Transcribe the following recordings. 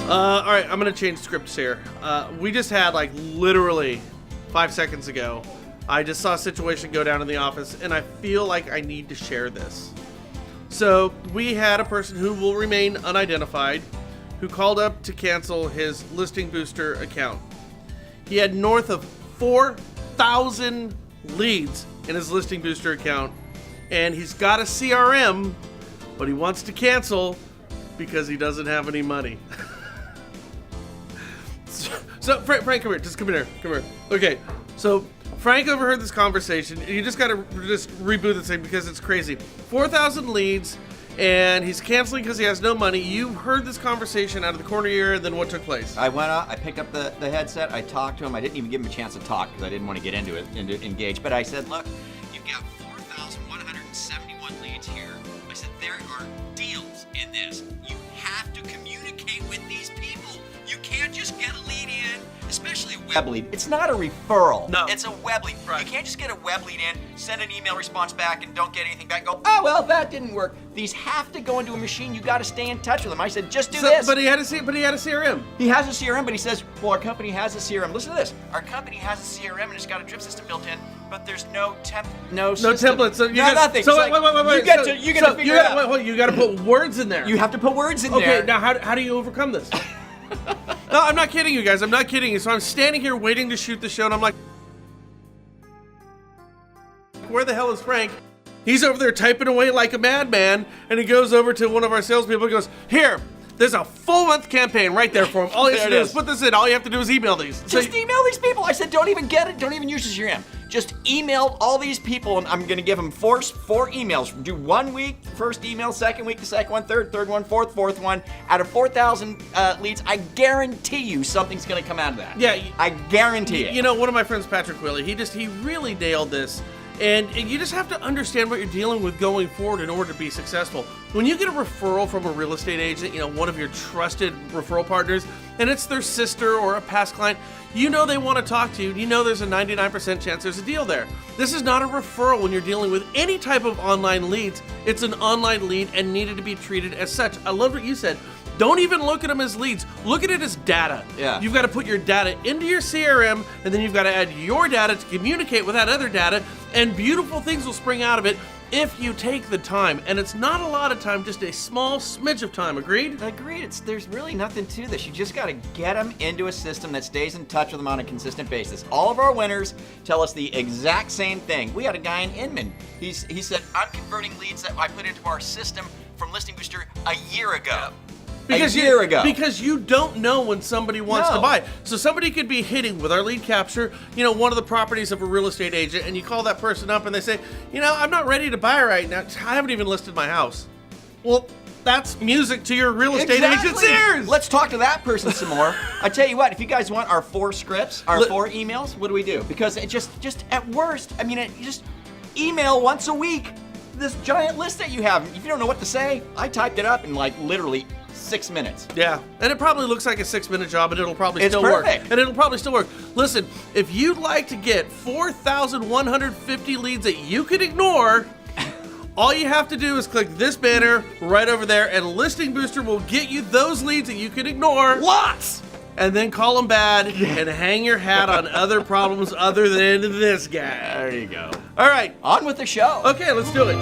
All right, I'm going to change scripts here. We just had, like, literally 5 seconds ago, I just saw a situation go down in the office, and I feel like I need to share this. So we had a person who will remain unidentified who called up to cancel his Listing Booster account. He had north of 4,000 leads in his Listing Booster account, and he's got a CRM, but he wants to cancel because he doesn't have any money. So Frank, come here. Just come here. Okay, so Frank overheard this conversation. You just gotta just reboot this thing because it's crazy. 4,000 leads, and he's canceling because he has no money. You heard this conversation out of the corner of your ear, and then what took place? I went out, I picked up the headset, I talked to him. I didn't even give him a chance to talk because I didn't want to get into it and to engage. But I said, look, you've got 4,171 leads here. I said, there are deals in this. You have to communicate with these people. You can't just get a lead in, especially a web lead. It's not a referral. No. It's a web lead. Right. You can't just get a web lead in, send an email response back, and don't get anything back. Go, oh, well, that didn't work. These have to go into a machine. You got to stay in touch with them. I said, just do this. But he had a CRM. He has a CRM, but he says, well, our company has a CRM. Listen to this. Our company has a CRM, and it's got a drip system built in, but there's no template. So you got nothing. So It's wait. You get to figure it out. You got to put words in there. You have to put words in there. Okay, now how do you overcome this? No, I'm not kidding you guys. I'm not kidding you. So I'm standing here waiting to shoot the show, and I'm like, where the hell is Frank? He's over there typing away like a madman, and he goes over to one of our salespeople and goes, here, there's a full month campaign right there for him. All you have to do is put this in. All you have to do is email these. Just email these people. I said, don't even get it. Don't even use the CRM. Just email all these people, and I'm going to give them four emails. Do 1 week, first email, second week, the second one, third one, fourth one. Out of 4,000 leads, I guarantee you something's going to come out of that. Yeah. I guarantee it. You know, one of my friends, Patrick Willey, he really nailed this. And you just have to understand what you're dealing with going forward in order to be successful. When you get a referral from a real estate agent, you know, one of your trusted referral partners, and it's their sister or a past client, you know they want to talk to you. You know there's a 99% chance there's a deal there. This is not a referral when you're dealing with any type of online leads. It's an online lead and needed to be treated as such. I love what you said. Don't even look at them as leads. Look at it as data. Yeah. You've got to put your data into your CRM, and then you've got to add your data to communicate with that other data, and beautiful things will spring out of it if you take the time. And it's not a lot of time, just a small smidge of time. Agreed? Agreed. There's really nothing to this. You just got to get them into a system that stays in touch with them on a consistent basis. All of our winners tell us the exact same thing. We had a guy in Inman. He said, I'm converting leads that I put into our system from Listing Booster a year ago. Because a year ago. Because you don't know when somebody wants to buy. So somebody could be hitting with our lead capture, you know, one of the properties of a real estate agent, and you call that person up and they say, you know, I'm not ready to buy right now. I haven't even listed my house. Well, that's music to your real estate agent's ears. Let's talk to that person some more. I tell you what, if you guys want our 4 scripts, our 4 emails, what do we do? Because it just at worst, I mean, you just email once a week this giant list that you have. If you don't know what to say, I typed it up in like literally 6 minutes. Yeah, and it probably looks like a 6-minute job, and it'll probably It's still perfect. work. And it'll probably still work. Listen, if you'd like to get 4,150 leads that you can ignore, all you have to do is click this banner right over there, and Listing Booster will get you those leads that you can ignore. Lots! And then call them bad and hang your hat on other problems other than this guy. There you go. All right. On with the show. Okay, let's do it.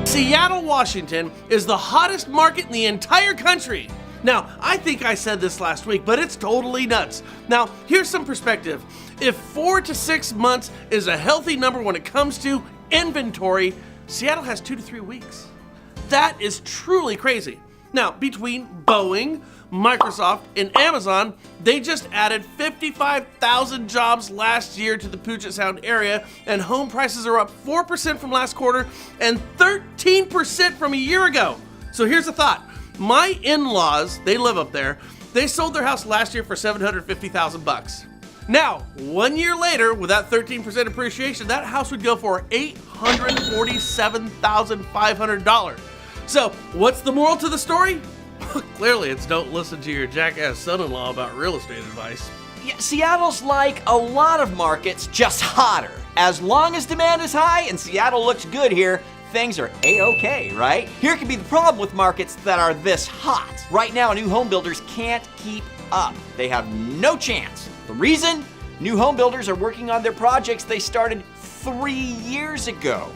Seattle, Washington is the hottest market in the entire country. Now, I think I said this last week, but it's totally nuts. Now, here's some perspective. If 4 to 6 months is a healthy number when it comes to inventory, Seattle has 2 to 3 weeks. That is truly crazy. Now, between Boeing, Microsoft, and Amazon, they just added 55,000 jobs last year to the Puget Sound area, and home prices are up 4% from last quarter and 13% from a year ago. So here's the thought. My in-laws, they live up there, they sold their house last year for $750,000. Now, 1 year later, with that 13% appreciation, that house would go for $847,500. So, what's the moral to the story? Clearly, it's don't listen to your jackass son-in-law about real estate advice. Yeah, Seattle's like a lot of markets, just hotter. As long as demand is high and Seattle looks good here, things are a-okay, right? Here can be the problem with markets that are this hot. Right now, new home builders can't keep up. They have no chance. The reason? New home builders are working on their projects they started 3 years ago.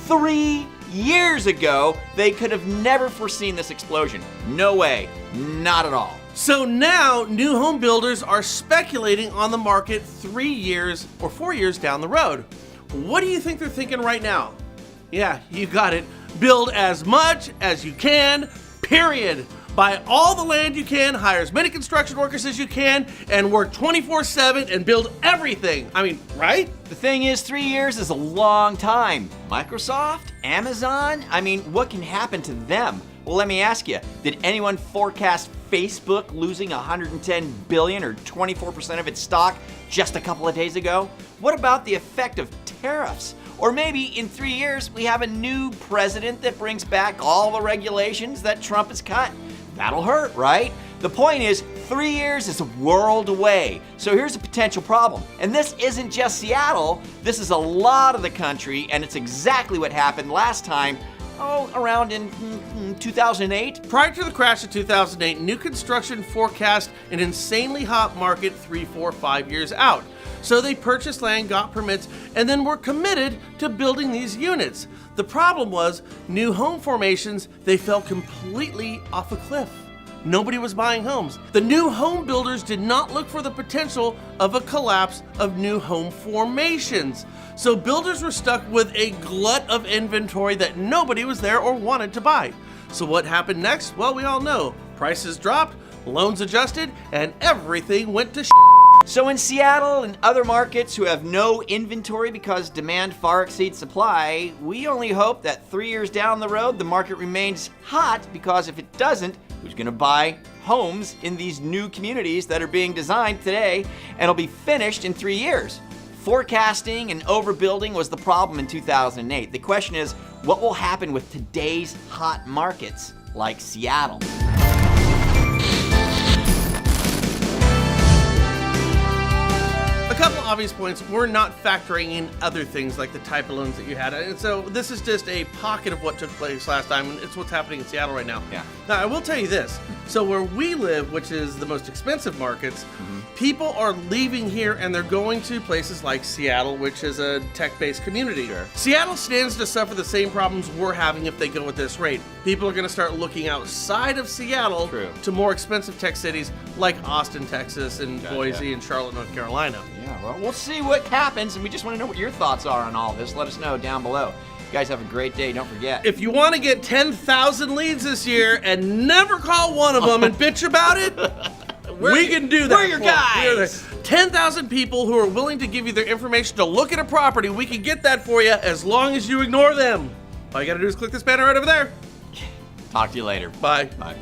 3 years ago, they could have never foreseen this explosion. No way, not at all. So now, new home builders are speculating on the market 3 years or 4 years down the road. What do you think they're thinking right now? Yeah, you got it. Build as much as you can, period. Buy all the land you can, hire as many construction workers as you can, and work 24/7 and build everything. I mean, right? The thing is, 3 years is a long time. Microsoft? Amazon? I mean, what can happen to them? Well, let me ask you, did anyone forecast Facebook losing $110 billion or 24% of its stock just a couple of days ago? What about the effect of tariffs? Or maybe in 3 years, we have a new president that brings back all the regulations that Trump has cut. That'll hurt, right? The point is, 3 years is a world away. So here's a potential problem. And this isn't just Seattle, this is a lot of the country, and it's exactly what happened last time, around in 2008. Prior to the crash of 2008, new construction forecast an insanely hot market 3, 4, 5 years out. So they purchased land, got permits, and then were committed to building these units. The problem was, new home formations, they fell completely off a cliff. Nobody was buying homes. The new home builders did not look for the potential of a collapse of new home formations. So builders were stuck with a glut of inventory that nobody was there or wanted to buy. So what happened next? Well, we all know. Prices dropped, loans adjusted, and everything went to So in Seattle and other markets who have no inventory because demand far exceeds supply, we only hope that 3 years down the road the market remains hot, because if it doesn't, who's going to buy homes in these new communities that are being designed today and will be finished in 3 years? Forecasting and overbuilding was the problem in 2008. The question is, what will happen with today's hot markets like Seattle? A couple obvious points. We're not factoring in other things like the type of loans that you had. And so this is just a pocket of what took place last time, and it's what's happening in Seattle right now. Yeah. Now, I will tell you this. So where we live, which is the most expensive markets, people are leaving here and they're going to places like Seattle, which is a tech-based community. Sure. Seattle stands to suffer the same problems we're having if they go at this rate. People are going to start looking outside of Seattle to more expensive tech cities like Austin, Texas, and Boise and Charlotte, North Carolina. Yeah, well, we'll see what happens, and we just want to know what your thoughts are on all this. Let us know down below. You guys have a great day. Don't forget. If you want to get 10,000 leads this year and never call one of them and bitch about it, we can do that. We're your guys. 10,000 people who are willing to give you their information to look at a property. We can get that for you as long as you ignore them. All you got to do is click this banner right over there. Talk to you later. Bye. Bye.